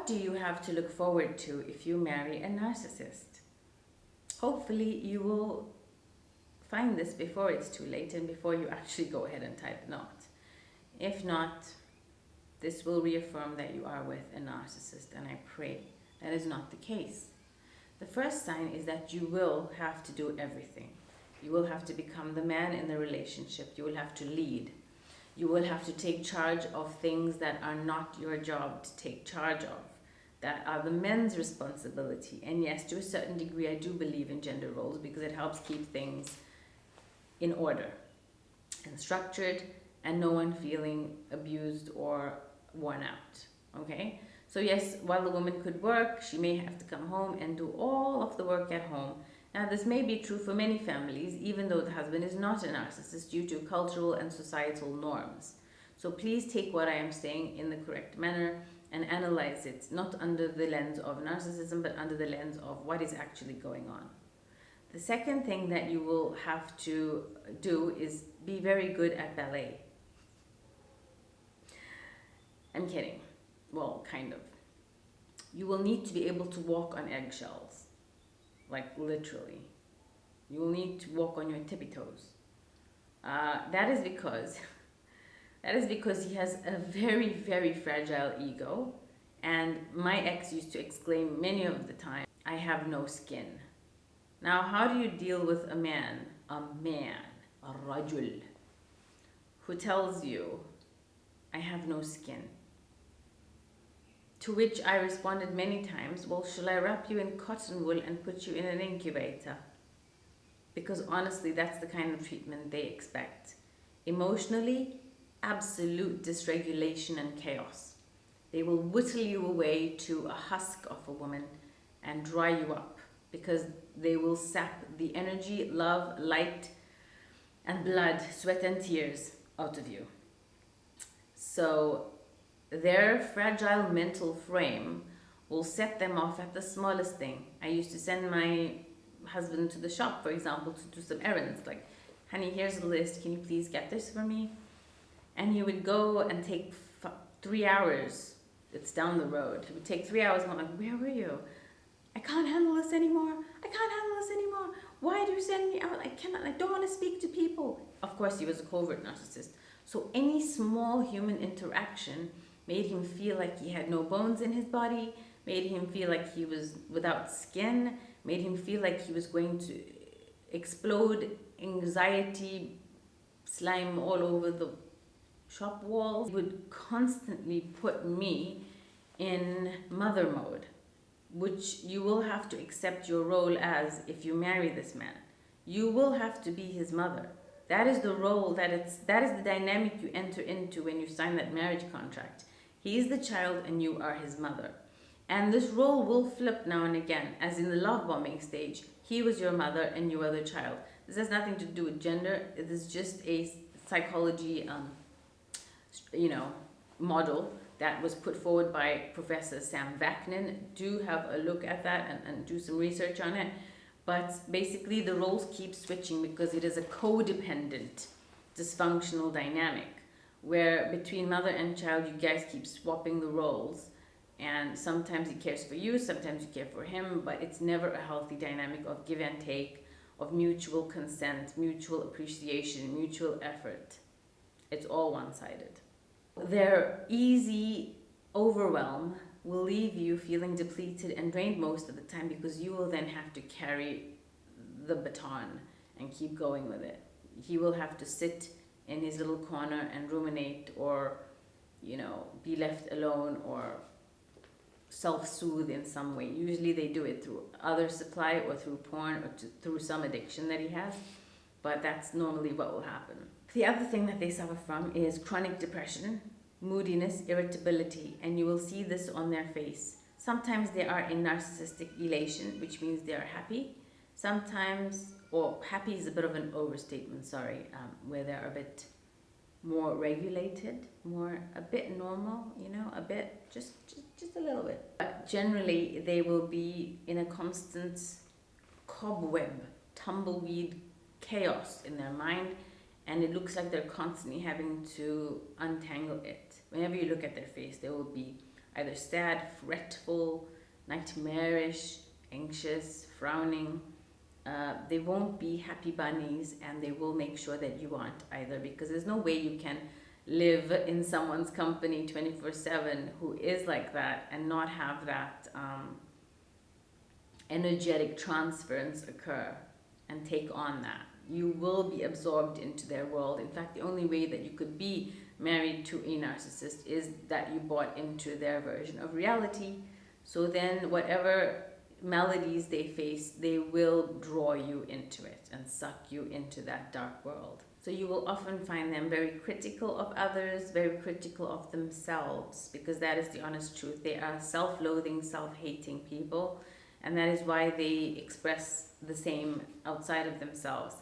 what do you have to look forward to if you marry a narcissist? Hopefully you will find this before it's too late and before you actually go ahead and tie the knot. If not, this will reaffirm that you are with a narcissist, and I pray that is not the case. The first sign is that you will have to do everything. You will have to become the man in the relationship. You will have to lead. You will have to take charge of things that are not your job to take charge of, that are the men's responsibility. And yes, to a certain degree, I do believe in gender roles because it helps keep things in order and structured and no one feeling abused or worn out, okay? So yes, while the woman could work, she may have to come home and do all of the work at home. Now, this may be true for many families, even though the husband is not a narcissist, due to cultural and societal norms. So please take what I am saying in the correct manner and analyze it, not under the lens of narcissism, but under the lens of what is actually going on. The second thing that you will have to do is be very good at ballet. I'm kidding. Well, kind of. You will need to be able to walk on eggshells. Like literally. You will need to walk on your tippy toes. That is because he has a very, very fragile ego. And my ex used to exclaim many of the time, I have no skin. Now, how do you deal with a man, a rajul, who tells you, I have no skin? To which I responded many times, well, shall I wrap you in cotton wool and put you in an incubator? Because honestly, that's the kind of treatment they expect. Emotionally, absolute dysregulation and chaos. They will whittle you away to a husk of a woman and dry you up because they will sap the energy, love, light, and blood, sweat and tears out of you. So their fragile mental frame will set them off at the smallest thing. I used to send my husband to the shop, for example, to do some errands. Like, honey, here's a list. Can you please get this for me? And he would go and take 3 hours. It's down the road. He would take 3 hours. And I'm like, where were you? I can't handle this anymore. I can't handle this anymore. Why do you send me out? I don't want to speak to people. Of course, he was a covert narcissist. So any small human interaction made him feel like he had no bones in his body, made him feel like he was without skin, made him feel like he was going to explode, anxiety, slime all over the shop walls. He would constantly put me in mother mode, which you will have to accept your role as if you marry this man. You will have to be his mother. That is the role, that is the dynamic you enter into when you sign that marriage contract. He is the child and you are his mother. And this role will flip now and again, as in the love bombing stage. He was your mother and you are the child. This has nothing to do with gender. It is just a psychology, model that was put forward by Professor Sam Vaknin. Do have a look at that and do some research on it. But basically the roles keep switching because it is a codependent, dysfunctional dynamic where between mother and child, you guys keep swapping the roles. And sometimes he cares for you, sometimes you care for him, but it's never a healthy dynamic of give and take, of mutual consent, mutual appreciation, mutual effort. It's all one-sided. Their easy overwhelm will leave you feeling depleted and drained most of the time because you will then have to carry the baton and keep going with it. He will have to sit in his little corner and ruminate or, be left alone or self-soothe in some way. Usually they do it through other supply or through porn or through some addiction that he has, but that's normally what will happen. The other thing that they suffer from is chronic depression, moodiness, irritability, and you will see this on their face. Sometimes they are in narcissistic elation, which means they are happy. Sometimes, or happy is a bit of an overstatement, where they're a bit more regulated, a bit normal, a bit, just a little bit. But generally, they will be in a constant cobweb, tumbleweed chaos in their mind, and it looks like they're constantly having to untangle it. Whenever you look at their face, there will be either sad, fretful, nightmarish, anxious, frowning. They won't be happy bunnies, and they will make sure that you aren't either, because there's no way you can live in someone's company 24/7 who is like that and not have that energetic transference occur and take on that. You will be absorbed into their world. In fact, the only way that you could be married to a narcissist is that you bought into their version of reality. So then whatever maladies they face, they will draw you into it and suck you into that dark world. So you will often find them very critical of others, very critical of themselves, because that is the honest truth. They are self-loathing, self-hating people, and that is why they express the same outside of themselves.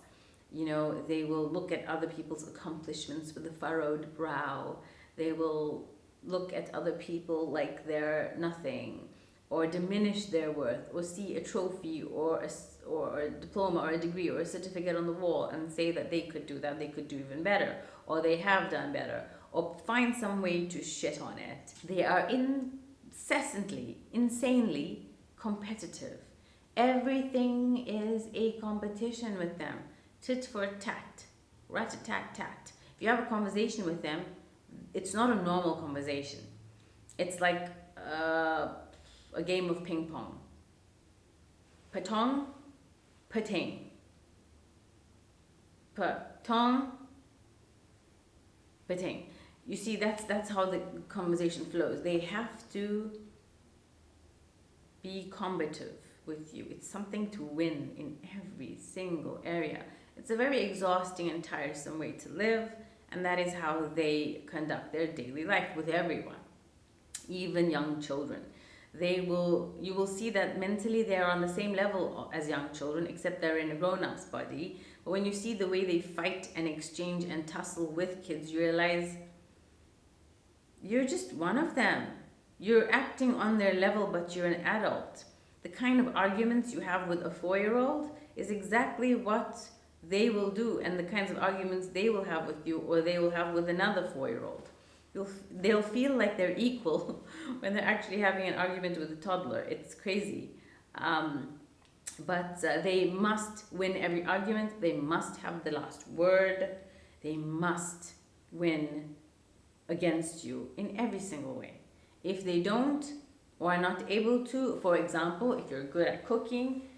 You know, they will look at other people's accomplishments with a furrowed brow. They will look at other people like they're nothing, or diminish their worth, or see a trophy or a diploma or a degree or a certificate on the wall and say that they could do that, they could do even better, or they have done better, or find some way to shit on it. They are incessantly, insanely competitive. Everything is a competition with them. Tit for tat, rat-a-tat-tat. If you have a conversation with them, it's not a normal conversation. It's like a game of ping pong. Patong, pating. Patong, pating. You see, that's how the conversation flows. They have to be combative with you. It's something to win in every single area. It's a very exhausting and tiresome way to live, and that is how they conduct their daily life with everyone, even young children. You will see that mentally they are on the same level as young children, except they're in a grown-up's body. But when you see the way they fight and exchange and tussle with kids, you realize you're just one of them. You're acting on their level, but you're an adult. The kind of arguments you have with a 4-year-old is exactly what they will do, and the kinds of arguments they will have with you, or they will have with another 4-year-old. They'll feel like they're equal when they're actually having an argument with a toddler. It's crazy. But they must win every argument. They must have the last word. They must win against you in every single way. If they don't, or are not able to, for example, if you're good at cooking,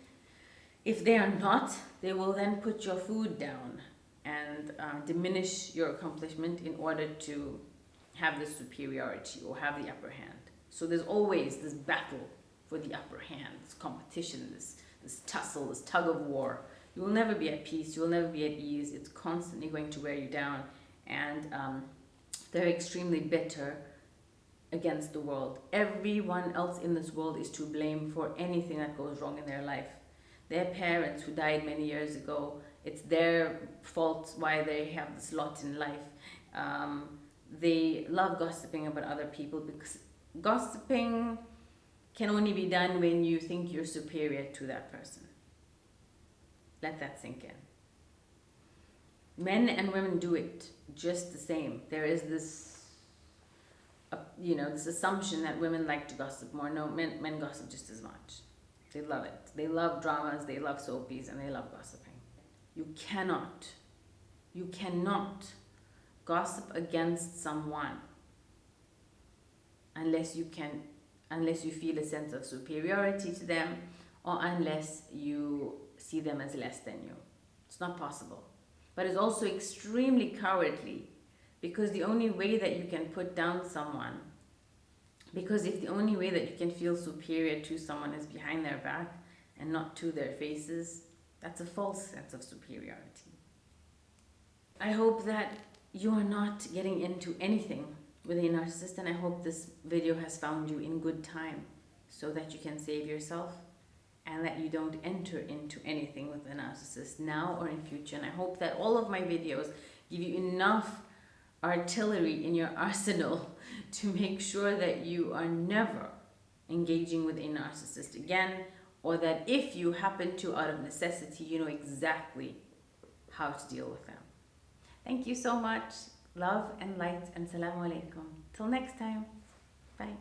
if they are not, they will then put your food down and diminish your accomplishment in order to have the superiority or have the upper hand. So there's always this battle for the upper hand, this competition, this tussle, this tug of war. You will never be at peace, you will never be at ease. It's constantly going to wear you down, and they're extremely bitter against the world. Everyone else in this world is to blame for anything that goes wrong in their life. Their parents who died many years ago, it's their fault why they have this lot in life. They love gossiping about other people, because gossiping can only be done when you think you're superior to that person. Let that sink in. Men and women do it just the same. There is this, this assumption that women like to gossip more. No, men gossip just as much. They love it. They love dramas, they love soapies, and they love gossiping. You cannot gossip against someone unless you feel a sense of superiority to them, or unless you see them as less than you. It's not possible. But it's also extremely cowardly, because the only way that you can put down someone, because if the only way that you can feel superior to someone is behind their back and not to their faces, that's a false sense of superiority. I hope that you are not getting into anything with a narcissist, and I hope this video has found you in good time so that you can save yourself and that you don't enter into anything with a narcissist now or in future. And I hope that all of my videos give you enough artillery in your arsenal to make sure that you are never engaging with a narcissist again, or that if you happen to, out of necessity, you know exactly how to deal with them. Thank you so much. Love and light, and salamu alaikum. Till next time. Bye.